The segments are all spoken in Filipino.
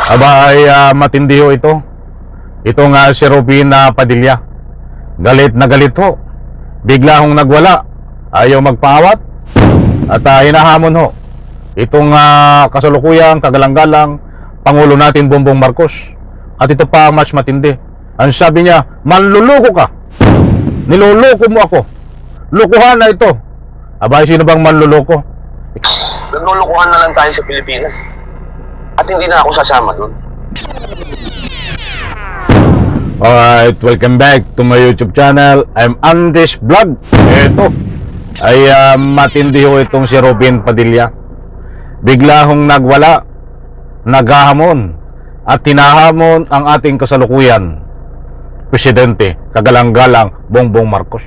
Aba ay matindi ho ito. Ito nga si Robin Padilla. Galit na galit ho. Bigla hong nagwala. Ayaw magpaawat. At hinahamon ho itong kasalukuyang kagalang-galang Pangulo natin Bongbong Marcos. At ito pa mas matindi. Ang sabi niya, manluloko ka. Niloloko mo ako. Lukuhan na ito. Aba, sino bang manluloko? Naglulukuhan na lang tayo sa Pilipinas. At hindi na ako sasama doon. Alright, welcome back to my YouTube channel. I'm Andes Vlog. Ito ay matindi ho itong si Robin Padilla. Bigla hong nagwala, naghahamon at tinahamon ang ating kasalukuyan Presidente, kagalang-galang Bongbong Marcos.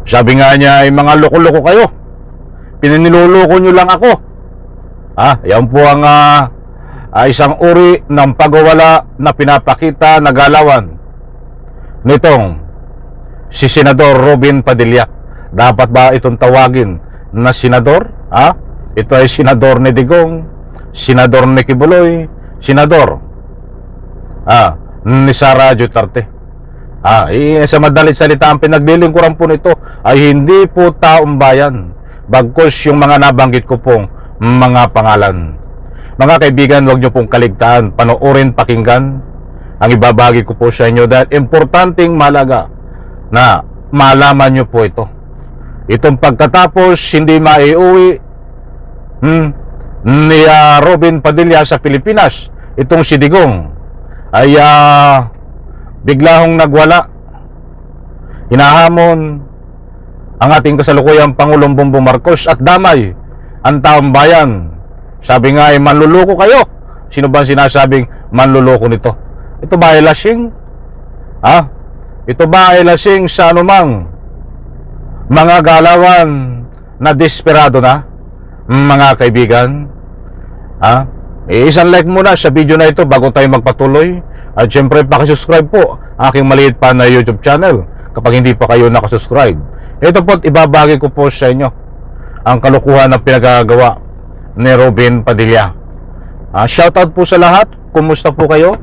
Sabi nga niya ay mga loko-loko kayo. Pininiloloko nyo lang ako. Yan po ang isang uri ng pagwawala na pinapakita na galawan nitong si Senador Robin Padilla. Dapat ba itong tawagin na senador? Ito ay senador ni Digong, senador ni Kibuloy, senador ni Sara Duterte. Sa madalit salita, ang pinaglilingkuran po nito ay hindi po taong bayan, bagkus yung mga nabanggit ko pong mga pangalan. Mga kaibigan, huwag nyo pong kaligtaan, panoorin, pakinggan ang ibabagi ko po sa inyo dahil importanteng malaga na malaman nyo po ito. Itong pagkatapos hindi maiuwi ni Robin Padilla sa Pilipinas, itong si Digong ay bigla hong nagwala. Hinahamon ang ating kasalukuyang Pangulong Bongbong Marcos at damay ang taong bayan. Sabi nga ay manluloko kayo. Sino ba sinasabing manluloko nito? Ito ba ay lasing? Ito ba ay lasing sa anumang mga galawan na desperado na? Mga kaibigan, isang like muna sa video na ito bago tayo magpatuloy. At syempre pakisubscribe po aking maliit pa na YouTube channel kapag hindi pa kayo nakasubscribe. Ito po't ibabagi ko po sa inyo ang kalukuhan ng pinagagawa ni Robin Padilla. Shoutout po sa lahat. Kumusta po kayo?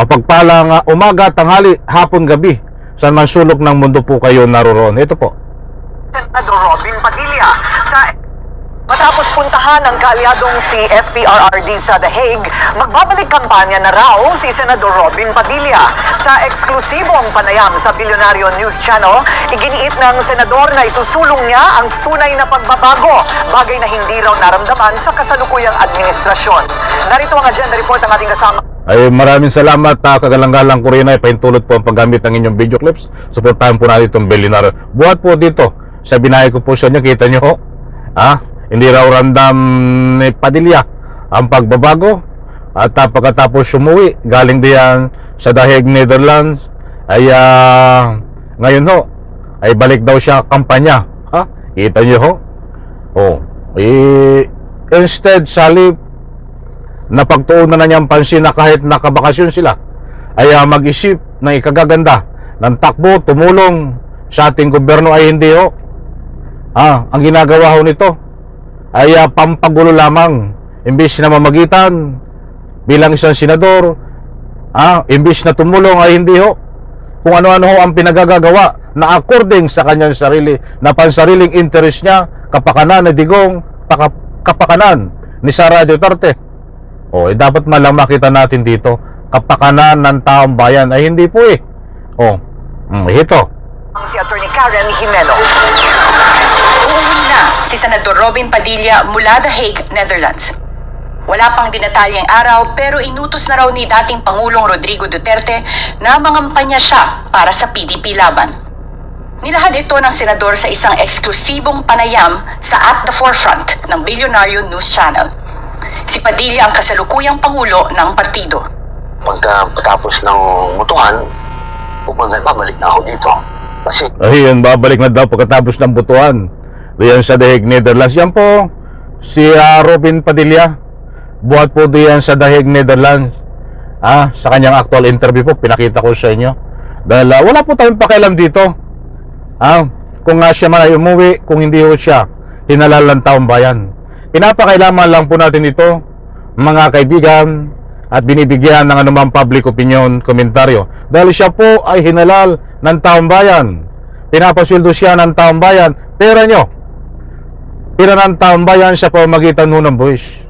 Mapagpalang umaga, tanghali, hapon, gabi, saan man sulok ng mundo po kayo naroroon. Ito po. Senador Robin Padilla matapos puntahan ng kaalyadong si FPRRD sa The Hague, magbabalik kampanya na raw si Senador Robin Padilla. Sa eksklusibong panayam sa Bilyonaryo News Channel, iginiit ng senador na isusulong niya ang tunay na pagbabago, bagay na hindi raw naramdaman sa kasalukuyang administrasyon. Narito ang agenda report ng ating kasama. Ay maraming salamat kagalang-galang Kurina. Pahintulot po ang paggamit ng inyong video clips. Suportahan po natin itong Bilyonaryo. Buhat po dito sa binahe ko po sa inyo. Kita nyo ho, hindi raw ramdam ni Padilla ang pagbabago. At pagkatapos sumuwi galing diyan sa The Hague, Netherlands, ay ngayon ho ay balik daw siya kampanya. Kita nyo ho. Instead salip na pagtuunan na niyang pansin na kahit nakabakasyon sila ay mag-isip ng ikagaganda ng takbo, tumulong sa ating gobyerno, ay hindi ho. Ang ginagawa ho nito ay pampagulo lamang. Imbis na mamagitan bilang isang senador, imbis na tumulong, ay hindi ho. Kung ano-ano ho ang pinagagagawa na according sa kanyang sarili, na pansariling interest niya, kapakanan ni Digong, kapakanan ni Sara Duterte. Dapat malang makita natin dito, kapakanan ng taong bayan ay hindi po ito. Si Attorney Karen Jimeno. Uuwi na si Senador Robin Padilla mula The Hague, Netherlands. Wala pang dinatalyang araw pero inutos na raw ni dating Pangulong Rodrigo Duterte na mangampanya siya para sa PDP laban. Nilahad ito ng senador sa isang eksklusibong panayam sa At the Forefront ng Bilyonaryo News Channel. Si Padilla ang kasalukuyang pangulo ng partido. Pagkatapos ng mutuhan, babalik na ako dito. Kasi Ayun, babalik na daw pagkatapos ng butuan diyan sa The Hague, Netherlands. Yan po si Robin Padilla. Buhat po diyan sa The Hague, Netherlands. Sa kanyang actual interview po, pinakita ko sa inyo. Dahil wala po tayong pakialam dito. Kung siya man ay umuwi, kung hindi ho siya hinalal ng taong bayan. Pinapakailaman lang po natin ito, mga kaibigan, at binibigyan ng anumang public opinion komentaryo dahil siya po ay hinalal ng taong bayan. Pinapasweldo siya ng taong bayan. Pera nyo, pera ng taong bayan sa pamamagitan ng buwis.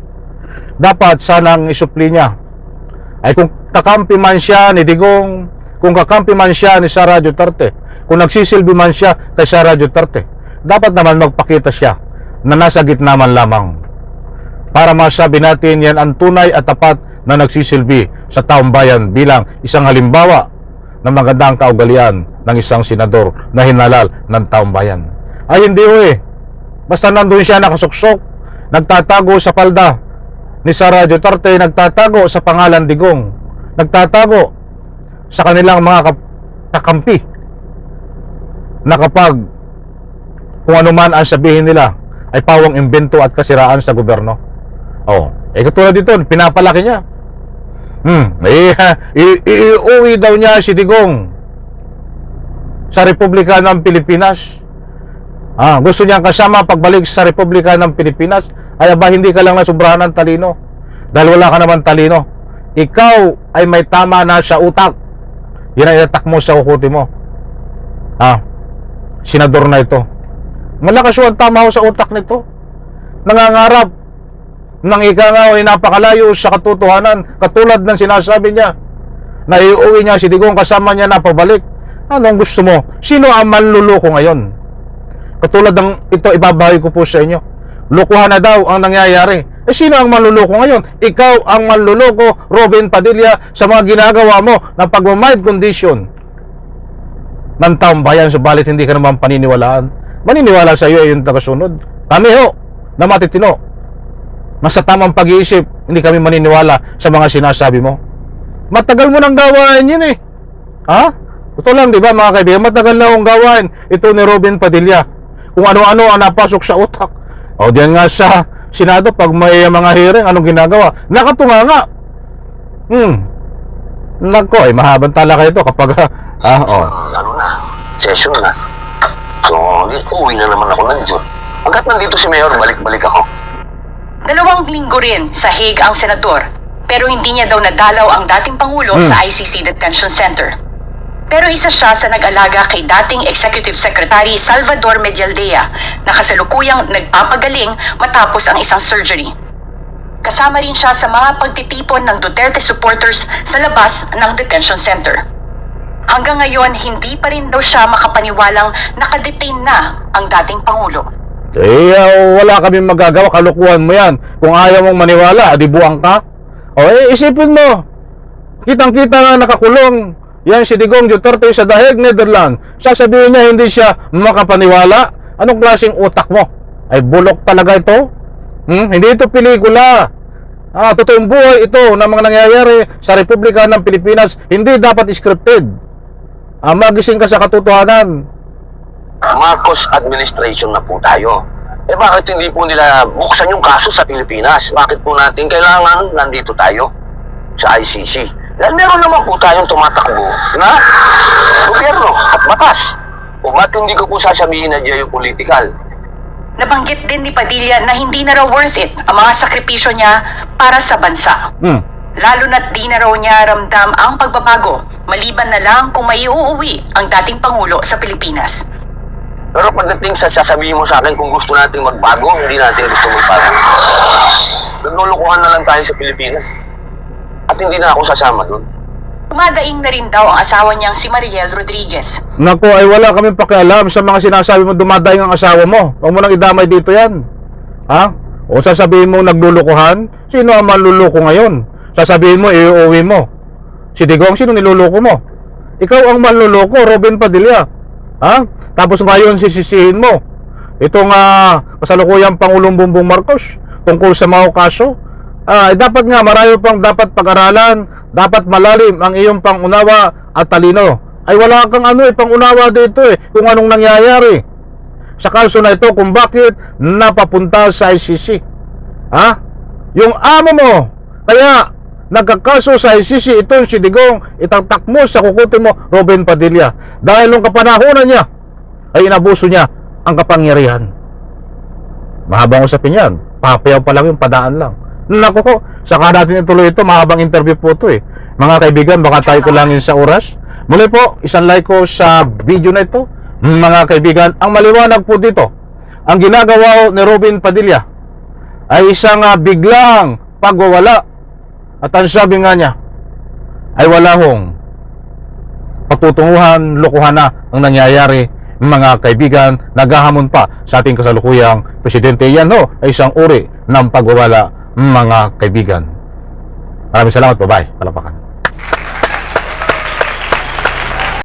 Dapat sanang isupli niya ay kung kakampi man siya ni Digong, kung kakampi man siya ni Sara Duterte, kung nagsisilbi man siya kay Sara Duterte, dapat naman magpakita siya na nasa gitna man lamang para masabi natin yan ang tunay at tapat na nagsisilbi sa taong bayan bilang isang halimbawa ng magandang kaugalian ng isang senador na hinalal ng taong bayan. Ay hindi basta nandun siya nakasuksok, nagtatago sa palda ni Sara Duterte, nagtatago sa pangalan Digong, nagtatago sa kanilang mga kakampi na kapag kung ano man ang sabihin nila ay pawang imbento at kasiraan sa gobyerno. Katulad dito, pinapalaki niya. Iuwi daw niya si Digong sa Republika ng Pilipinas. Gusto niyang kasama pagbalik sa Republika ng Pilipinas. Ay ba hindi ka lang nasubrahan ng talino? Dahil wala ka naman talino. Ikaw ay may tama na sa utak. Yan ay atak mo sa ukuti mo. Senador na ito. Malakas yung tama ho sa utak nito. Nangangarap ng ika nga ay napakalayo sa katotohanan, katulad ng sinasabi niya na iuwi niya si Digong kasama niya na pabalik. Anong gusto mo? Sino ang manluloko ngayon? Katulad ng ito, ibabawi ko po sa inyo. Lukuhan na daw ang nangyayari. Sino ang manluloko ngayon? Ikaw ang manluloko, Robin Padilla, sa mga ginagawa mo ng pagmamind condition ng taong bayan, subalit hindi ka naman paniniwalaan. Maniniwala sa iyo ay yung tagasunod. Kami na matitino, mas sa tamang pag-iisip, hindi kami maniniwala sa mga sinasabi mo. Matagal mo nang gawain yun Ito lang, di ba mga kaibigan, matagal na akong gawain ito ni Robin Padilla. Kung ano-ano ang napasok sa utak. Diyan nga sa Senado, pag may mga hearing, anong ginagawa? Nakatunga nga. Nako, mahabang talaka ito kapag Session na. So, uwi na naman ako nandiyon. Hanggat nandito si Mayor, balik-balik ako. 2 linggo rin sa Hague ang senador, pero hindi niya daw nadalaw ang dating Pangulo sa ICC Detention Center. Pero isa siya sa nag-alaga kay dating Executive Secretary Salvador Medialdea na kasalukuyang nagpapagaling matapos ang isang surgery. Kasama rin siya sa mga pagtitipon ng Duterte supporters sa labas ng detention center. Hanggang ngayon, hindi pa rin daw siya makapaniwalang nakadetain na ang dating Pangulo. Wala kaming magagawa, kalukuhan mo yan. Kung ayaw mong maniwala, di buwang ka. Isipin mo, kitang-kita nga nakakulong yan si Digong Duterte sa The Hague, Netherlands. Sasabihin niya hindi siya makapaniwala. Anong klaseng utak mo? Ay bulok talaga ito? Hindi ito pelikula. Totoong buhay ito na mga nangyayari sa Republika ng Pilipinas. Hindi dapat scripted. Magising ka sa katotohanan. Marcos administration na po tayo. Bakit hindi po nila buksan yung kaso sa Pilipinas? Bakit po natin kailangan nandito tayo sa ICC? Dahil meron naman po tayong tumatakbo na gobyerno at batas. O ba't hindi ko po sasabihin na geopolitical? Nabanggit din ni Padilla na hindi na raw worth it ang mga sakripisyo niya para sa bansa. Lalo na't di na raw niya ramdam ang pagbabago, maliban na lang kung maiuuwi ang dating Pangulo sa Pilipinas. Pero pagdating sa sasabihin mo sa akin kung gusto nating magbago, hindi natin gusto magbago. Naglulukuhan na lang tayo sa Pilipinas. At hindi na ako sasama doon. Umadaing na rin daw ang asawa niyang si Mariel Rodriguez. Nako, ay wala kaming pakialam sa mga sinasabi mo dumadaing ang asawa mo. Huwag mo nang idamay dito yan. O sasabihin mo naglulukuhan? Sino ang manluluko ngayon? Sasabihin mo, iuwi mo. Si Digong, sino niluluko mo? Ikaw ang manluluko, Robin Padilla. Tapos ngayon sisisihin mo itong kasalukuyang Pangulong Bongbong Marcos tungkol sa mga kaso. Dapat nga marami pang dapat pag-aralan, dapat malalim ang iyong pangunawa at talino. Ay wala kang pangunawa dito kung anong nangyayari sa kaso na ito, kung bakit napapunta sa ICC. Yung amo mo, kaya nagkakaso sa ICC ito si Digong, itatak mo sa kukuti mo, Robin Padilla, dahil nung kapanahonan niya ay inabuso niya ang kapangyarihan. Mahabang usapin yan, papayaw pa lang yung padaan lang. Naku ko, saka natin ituloy ito, mahabang interview po ito eh. Mga kaibigan, baka tayo kulangin sa oras. Muli po, isang like ko sa video na ito. Mga kaibigan, ang maliwanag po dito, ang ginagawa ni Robin Padilla ay isang biglang pagwawala. At ang sabi nga niya, ay wala hong patutunguhan, lokohan na ang nangyayari. Mga kaibigan, naghahamon pa sa ating kasalukuyang presidente. Yan ho, ay isang uri ng pagwawala, mga kaibigan. Maraming salamat, bye-bye. Palapakan.